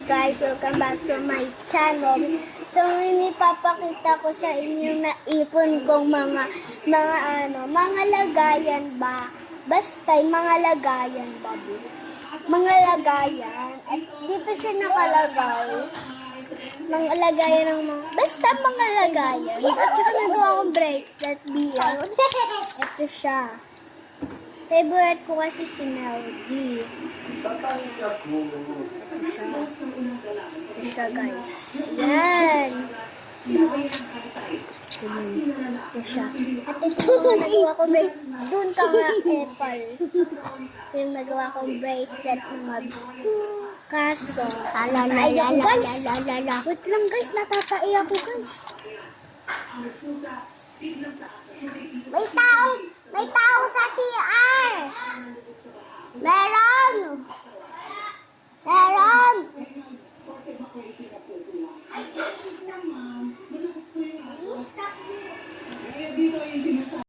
guys, welcome back to my channel. So ngayon ipapakita ko sa inyo na ipon kong mga lagayan ba. Basta mga lagayan ba. Mga lagayan. At dito siya nakalagay. Mga lagayan ng basta mga lagayan. At saka nagawa akong bracelet biya. Ito siya. Favorite ko kasi si Melody. Ito siya guys. Yan. Ito siya. At ito yung nagawa ko bracelet. Doon ka nga Apple. Ito yung nagawa kong bracelet mga kaso. Natapaiyak ko guys. Wait lang guys. Natapaiyak ko guys. May tao sa CR. Meron.